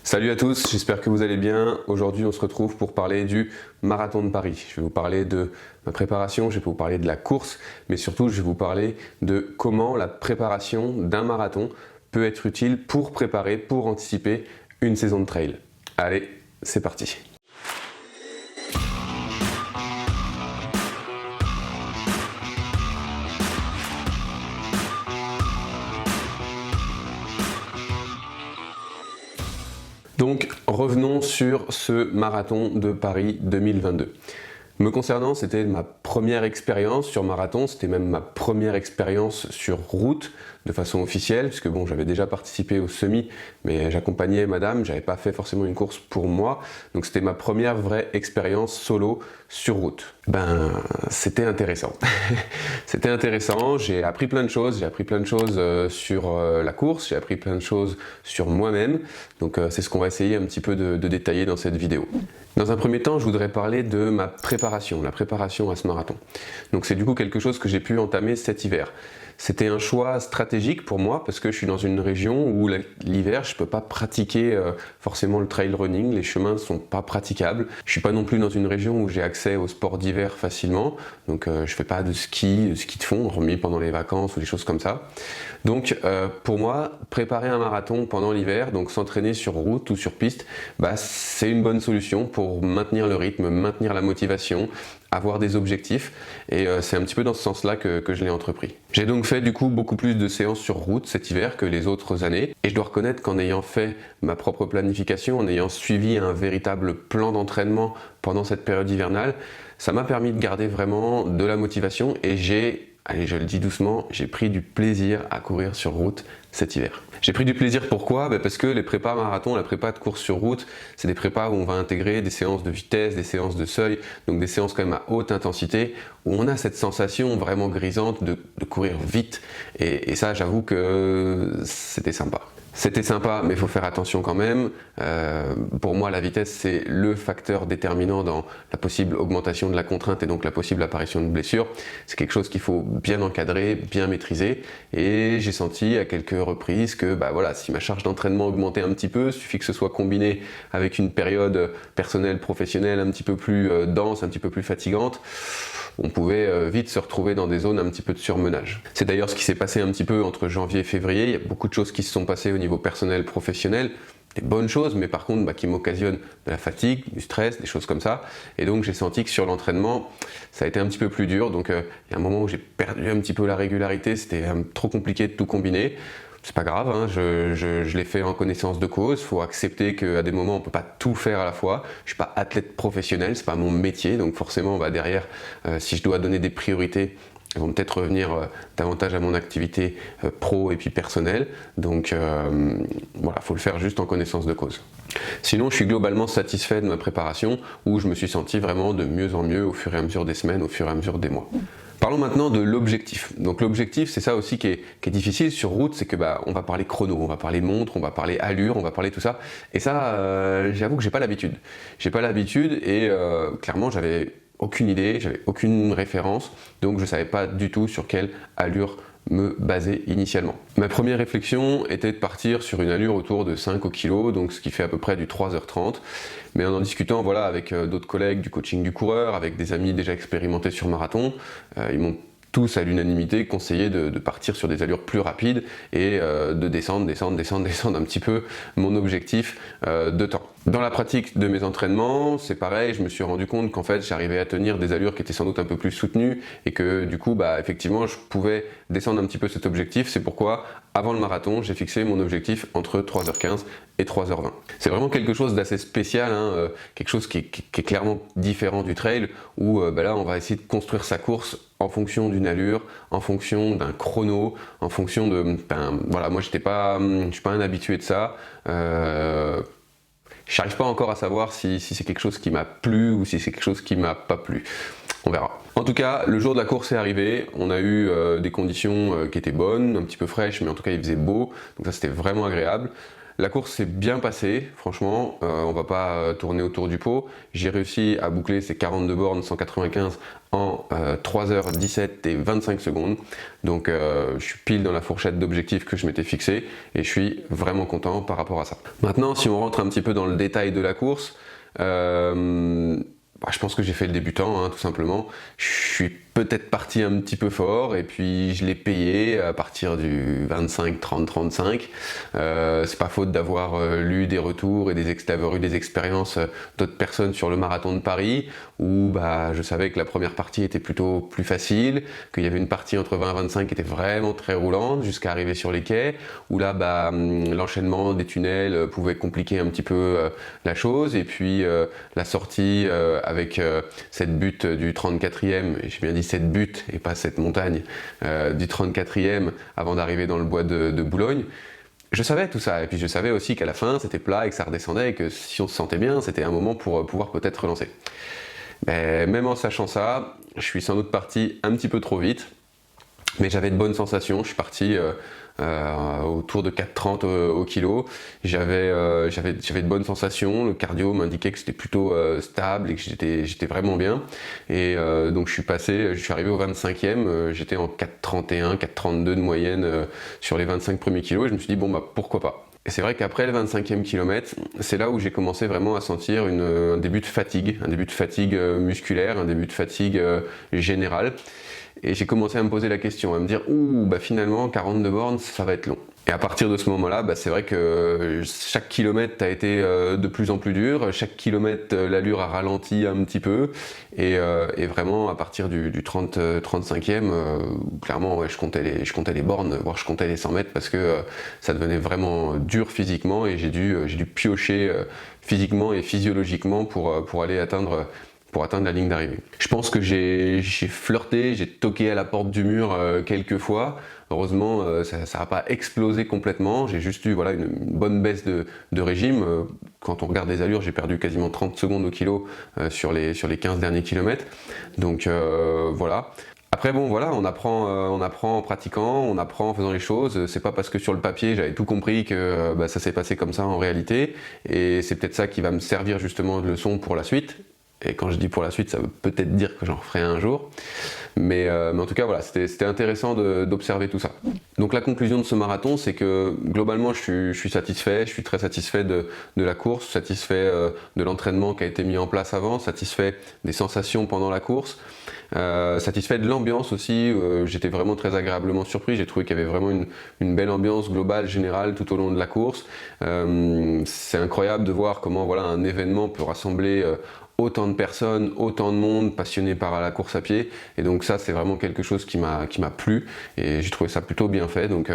Salut à tous, j'espère que vous allez bien. Aujourd'hui, on se retrouve pour parler du marathon de Paris. Je vais vous parler de ma préparation, je vais vous parler de la course, mais surtout, je vais vous parler de comment la préparation d'un marathon peut être utile pour préparer, pour anticiper une saison de trail. Allez, c'est parti. Donc revenons sur ce marathon de Paris 2022. Me concernant, c'était ma première expérience sur marathon, c'était même ma première expérience sur route de façon officielle, puisque bon, j'avais déjà participé au semi, mais j'accompagnais madame, j'avais pas fait forcément une course pour moi, donc c'était ma première vraie expérience solo sur route. Ben, c'était intéressant. C'était intéressant, j'ai appris plein de choses, sur la course, j'ai appris plein de choses sur moi-même, donc c'est ce qu'on va essayer un petit peu de détailler dans cette vidéo. Dans un premier temps, je voudrais parler de ma préparation, la préparation à ce marathon. Donc c'est du coup quelque chose que j'ai pu entamer cet hiver. C'était un choix stratégique pour moi parce que je suis dans une région où l'hiver je peux pas pratiquer forcément le trail running, les chemins ne sont pas praticables. Je suis pas non plus dans une région où j'ai accès aux sports d'hiver facilement, donc je fais pas de ski de fond, hormis pendant les vacances ou des choses comme ça. Donc pour moi, préparer un marathon pendant l'hiver, donc s'entraîner sur route ou sur piste, c'est une bonne solution pour maintenir le rythme, maintenir la motivation, avoir des objectifs, et c'est un petit peu dans ce sens-là que je l'ai entrepris. J'ai donc fait du coup beaucoup plus de séances sur route cet hiver que les autres années, et je dois reconnaître qu'en ayant fait ma propre planification, en ayant suivi un véritable plan d'entraînement pendant cette période hivernale, ça m'a permis de garder vraiment de la motivation, et allez, je le dis doucement, j'ai pris du plaisir à courir sur route cet hiver. J'ai pris du plaisir pourquoi? Parce que les prépas marathon, la prépa de course sur route, c'est des prépas où on va intégrer des séances de vitesse, des séances de seuil, donc des séances quand même à haute intensité, où on a cette sensation vraiment grisante de courir vite. Et ça, j'avoue que c'était sympa. C'était sympa, mais il faut faire attention quand même. Pour moi, la vitesse, c'est le facteur déterminant dans la possible augmentation de la contrainte et donc la possible apparition de blessures. C'est quelque chose qu'il faut bien encadrer, bien maîtriser. Et j'ai senti à quelques reprises que voilà, si ma charge d'entraînement augmentait un petit peu, il suffit que ce soit combiné avec une période personnelle, professionnelle un petit peu plus dense, un petit peu plus fatigante, on pouvait vite se retrouver dans des zones un petit peu de surmenage. C'est d'ailleurs ce qui s'est passé un petit peu entre janvier et février. Il y a beaucoup de choses qui se sont passées au niveau personnel, professionnel, des bonnes choses, mais par contre qui m'occasionnent de la fatigue, du stress, des choses comme ça. Et donc j'ai senti que sur l'entraînement, ça a été un petit peu plus dur. Donc il y a un moment où j'ai perdu un petit peu la régularité, c'était trop compliqué de tout combiner. C'est pas grave, hein, je l'ai fait en connaissance de cause. Il faut accepter qu'à des moments on peut pas tout faire à la fois. Je suis pas athlète professionnel, c'est pas mon métier, donc forcément derrière, si je dois donner des priorités, elles vont peut-être revenir davantage à mon activité pro et puis personnelle. Donc voilà, faut le faire juste en connaissance de cause. Sinon, je suis globalement satisfait de ma préparation, où je me suis senti vraiment de mieux en mieux au fur et à mesure des semaines, au fur et à mesure des mois. Parlons maintenant de l'objectif. Donc l'objectif, c'est ça aussi qui est difficile sur route, c'est que on va parler chrono, on va parler montre, on va parler allure, on va parler tout ça. Et ça, j'avoue que j'ai pas l'habitude. J'ai pas l'habitude et clairement j'avais aucune idée, j'avais aucune référence, donc je savais pas du tout sur quelle allure me baser initialement. Ma première réflexion était de partir sur une allure autour de 5 au kilo, donc ce qui fait à peu près du 3h30. Mais en discutant avec d'autres collègues du coaching du coureur, avec des amis déjà expérimentés sur marathon, ils m'ont tous à l'unanimité conseillé de partir sur des allures plus rapides et de descendre un petit peu mon objectif de temps. Dans la pratique de mes entraînements, c'est pareil, je me suis rendu compte qu'en fait j'arrivais à tenir des allures qui étaient sans doute un peu plus soutenues et que du coup effectivement je pouvais descendre un petit peu cet objectif. C'est pourquoi avant le marathon j'ai fixé mon objectif entre 3h15 et 3h20. C'est vraiment quelque chose d'assez spécial, hein, quelque chose qui est clairement différent du trail où là on va essayer de construire sa course en fonction d'une allure, en fonction d'un chrono, en fonction de... voilà, moi je suis pas un habitué de ça. Je n'arrive pas encore à savoir si c'est quelque chose qui m'a plu ou si c'est quelque chose qui m'a pas plu. On verra. En tout cas, le jour de la course est arrivé, on a eu des conditions qui étaient bonnes, un petit peu fraîches, mais en tout cas il faisait beau, donc ça c'était vraiment agréable. La course s'est bien passée, franchement, on va pas tourner autour du pot. J'ai réussi à boucler ces 42 bornes 195 en 3h17 et 25 secondes. Donc je suis pile dans la fourchette d'objectifs que je m'étais fixé et je suis vraiment content par rapport à ça. Maintenant, si on rentre un petit peu dans le détail de la course, je pense que j'ai fait le débutant, hein, tout simplement. Je suis peut-être parti un petit peu fort et puis je l'ai payé à partir du 25, 30, 35. C'est pas faute d'avoir lu des retours et d'avoir eu des expériences d'autres personnes sur le marathon de Paris où je savais que la première partie était plutôt plus facile, qu'il y avait une partie entre 20 et 25 qui était vraiment très roulante jusqu'à arriver sur les quais où là l'enchaînement des tunnels pouvait compliquer un petit peu la chose et puis la sortie avec cette butte du 34e, et j'ai bien dit cette butte et pas cette montagne, du 34e avant d'arriver dans le bois de Boulogne. Je savais tout ça, et puis je savais aussi qu'à la fin c'était plat et que ça redescendait et que si on se sentait bien, c'était un moment pour pouvoir peut-être relancer. Mais même en sachant ça, je suis sans doute parti un petit peu trop vite, mais j'avais de bonnes sensations. Je suis parti autour de 4,30 au kilo. J'avais de bonnes sensations. Le cardio m'indiquait que c'était plutôt stable et que j'étais vraiment bien. Et donc je suis arrivé au 25e. J'étais en 4,31, 4,32 de moyenne sur les 25 premiers kilos. Et je me suis dit pourquoi pas. Et c'est vrai qu'après le 25e kilomètre, c'est là où j'ai commencé vraiment à sentir un début de fatigue musculaire, un début de fatigue générale. Et j'ai commencé à me poser la question, à me dire finalement 42 bornes ça va être long. Et à partir de ce moment-là, c'est vrai que chaque kilomètre a été de plus en plus dur, chaque kilomètre l'allure a ralenti un petit peu et vraiment à partir du 35e, clairement je comptais les bornes, voire je comptais les 100 mètres parce que ça devenait vraiment dur physiquement et j'ai dû piocher physiquement et physiologiquement pour aller atteindre la ligne d'arrivée. Je pense que j'ai flirté, j'ai toqué à la porte du mur quelques fois. Heureusement, ça n'a pas explosé complètement. J'ai juste eu une bonne baisse de régime. Quand on regarde les allures, j'ai perdu quasiment 30 secondes au kilo sur les 15 derniers kilomètres. Donc voilà. Après on apprend en pratiquant, on apprend en faisant les choses. C'est pas parce que sur le papier j'avais tout compris que ça s'est passé comme ça en réalité. Et c'est peut-être ça qui va me servir justement de leçon pour la suite. Et quand je dis pour la suite, ça veut peut-être dire que j'en ferai un jour. Mais en tout cas, c'était intéressant d'observer tout ça. Donc la conclusion de ce marathon, c'est que globalement, je suis satisfait. Je suis très satisfait de la course, satisfait de l'entraînement qui a été mis en place avant, satisfait des sensations pendant la course, satisfait de l'ambiance aussi. J'étais vraiment très agréablement surpris. J'ai trouvé qu'il y avait vraiment une belle ambiance globale, générale, tout au long de la course. C'est incroyable de voir comment un événement peut rassembler autant de personnes, autant de monde passionné par la course à pied, et donc ça c'est vraiment quelque chose qui m'a plu et j'ai trouvé ça plutôt bien fait. Donc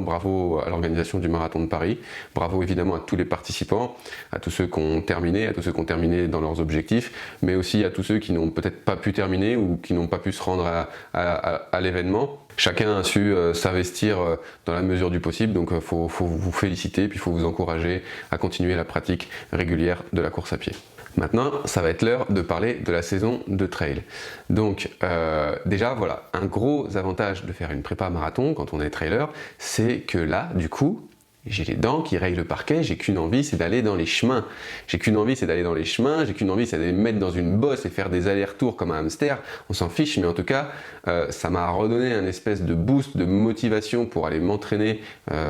bravo à l'organisation du marathon de Paris, bravo évidemment à tous les participants, à tous ceux qui ont terminé dans leurs objectifs, mais aussi à tous ceux qui n'ont peut-être pas pu terminer ou qui n'ont pas pu se rendre à l'événement. Chacun a su s'investir dans la mesure du possible, donc faut vous féliciter, puis il faut vous encourager à continuer la pratique régulière de la course à pied. Maintenant, ça va être l'heure de parler de la saison de trail. Donc déjà, un gros avantage de faire une prépa marathon quand on est trailer, c'est que là, du coup, j'ai les dents qui rayent le parquet, j'ai qu'une envie, c'est d'aller dans les chemins. J'ai qu'une envie, c'est d'aller me mettre dans une bosse et faire des allers-retours comme un hamster. On s'en fiche, mais en tout cas, ça m'a redonné un espèce de boost, de motivation pour aller m'entraîner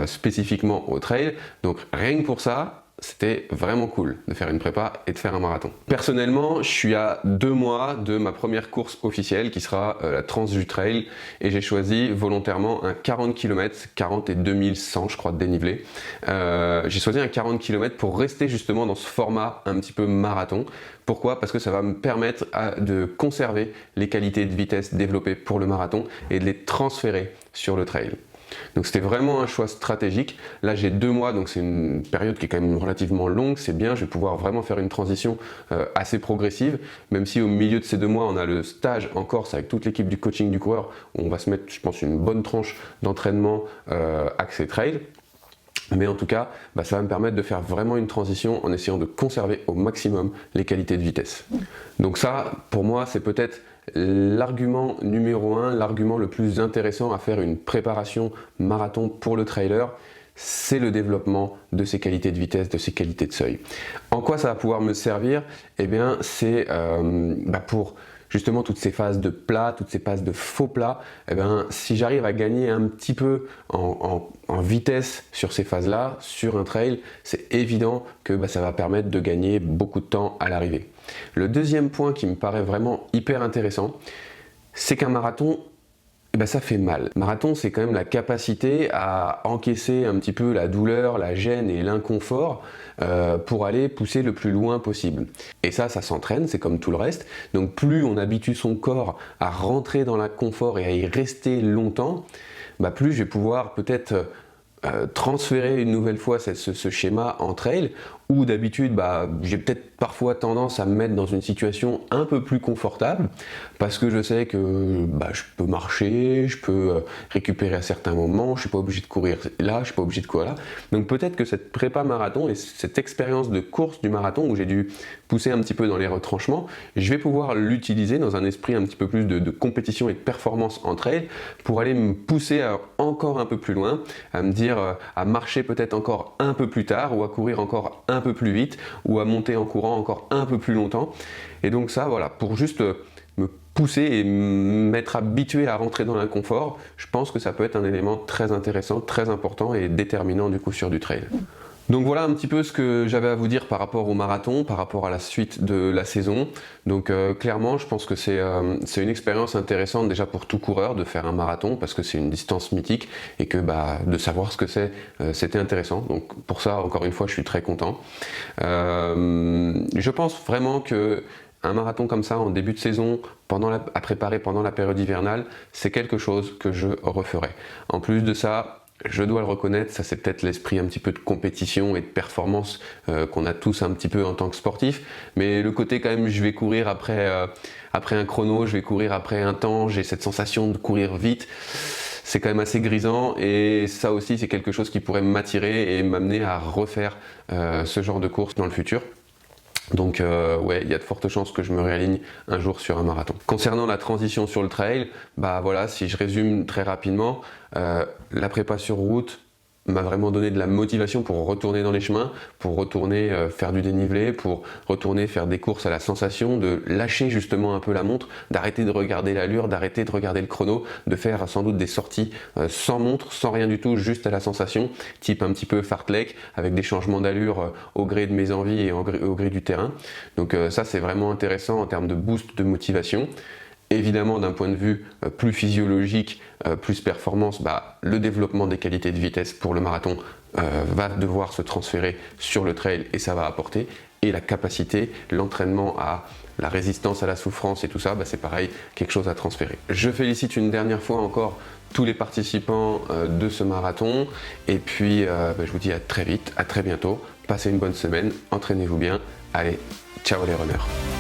spécifiquement au trail. Donc rien que pour ça, c'était vraiment cool de faire une prépa et de faire un marathon. Personnellement, je suis à 2 mois de ma première course officielle qui sera la Transju Trail et j'ai choisi volontairement un 40 km, 40 et 2100 je crois de dénivelé. J'ai choisi un 40 km pour rester justement dans ce format un petit peu marathon. Pourquoi ? Parce que ça va me permettre de conserver les qualités de vitesse développées pour le marathon et de les transférer sur le trail. Donc c'était vraiment un choix stratégique. Là j'ai 2 mois, donc c'est une période qui est quand même relativement longue, c'est bien, je vais pouvoir vraiment faire une transition assez progressive, même si au milieu de ces 2 mois on a le stage en Corse avec toute l'équipe du coaching du coureur, où on va se mettre, je pense, une bonne tranche d'entraînement axé trail. Mais en tout cas, ça va me permettre de faire vraiment une transition en essayant de conserver au maximum les qualités de vitesse. Donc ça, pour moi, c'est peut-être l'argument numéro 1, l'argument le plus intéressant à faire une préparation marathon pour le trailer, c'est le développement de ces qualités de vitesse, de ces qualités de seuil. En quoi ça va pouvoir me servir? Eh bien, c'est pour justement toutes ces phases de plat, toutes ces phases de faux plat. Eh bien, si j'arrive à gagner un petit peu en vitesse sur ces phases-là, sur un trail, c'est évident que ça va permettre de gagner beaucoup de temps à l'arrivée. Le deuxième point qui me paraît vraiment hyper intéressant, c'est qu'un marathon, ça fait mal. Marathon, c'est quand même la capacité à encaisser un petit peu la douleur, la gêne et l'inconfort pour aller pousser le plus loin possible. Et ça s'entraîne, c'est comme tout le reste. Donc plus on habitue son corps à rentrer dans l'inconfort et à y rester longtemps, plus je vais pouvoir peut-être transférer une nouvelle fois ce schéma en trail, où d'habitude j'ai peut-être parfois tendance à me mettre dans une situation un peu plus confortable parce que je sais que je peux marcher, je peux récupérer à certains moments, je suis pas obligé de courir là, je suis pas obligé de courir là. Donc peut-être que cette prépa marathon et cette expérience de course du marathon où j'ai dû pousser un petit peu dans les retranchements, je vais pouvoir l'utiliser dans un esprit un petit peu plus de compétition et de performance en trail pour aller me pousser encore un peu plus loin, à me dire à marcher peut-être encore un peu plus tard ou à courir encore un peu plus vite ou à monter en courant encore un peu plus longtemps. Et donc ça, voilà, pour juste me pousser et m'être habitué à rentrer dans l'inconfort, je pense que ça peut être un élément très intéressant, très important et déterminant du coup sur du trail. Donc voilà un petit peu ce que j'avais à vous dire par rapport au marathon, par rapport à la suite de la saison. Donc clairement, je pense que c'est une expérience intéressante déjà pour tout coureur de faire un marathon parce que c'est une distance mythique et que de savoir ce que c'est, c'était intéressant. Donc pour ça, encore une fois, je suis très content. Je pense vraiment que un marathon comme ça en début de saison, à préparer pendant la période hivernale, c'est quelque chose que je referai. En plus de ça, je dois le reconnaître, ça c'est peut-être l'esprit un petit peu de compétition et de performance qu'on a tous un petit peu en tant que sportif, mais le côté quand même je vais courir après un chrono, je vais courir après un temps, j'ai cette sensation de courir vite, c'est quand même assez grisant et ça aussi c'est quelque chose qui pourrait m'attirer et m'amener à refaire ce genre de course dans le futur. Donc ouais, il y a de fortes chances que je me réaligne un jour sur un marathon. Concernant la transition sur le trail, voilà, si je résume très rapidement, la prépa sur route m'a vraiment donné de la motivation pour retourner dans les chemins, pour retourner faire du dénivelé, pour retourner faire des courses à la sensation, de lâcher justement un peu la montre, d'arrêter de regarder l'allure, d'arrêter de regarder le chrono, de faire sans doute des sorties sans montre, sans rien du tout, juste à la sensation, type un petit peu fartlek, avec des changements d'allure au gré de mes envies et au gré du terrain. Donc ça c'est vraiment intéressant en termes de boost de motivation. Évidemment, d'un point de vue plus physiologique, plus performance, le développement des qualités de vitesse pour le marathon va devoir se transférer sur le trail et ça va apporter. Et la capacité, l'entraînement à la résistance à la souffrance et tout ça, c'est pareil, quelque chose à transférer. Je félicite une dernière fois encore tous les participants de ce marathon et puis je vous dis à très vite, à très bientôt. Passez une bonne semaine, entraînez-vous bien. Allez, ciao les runners.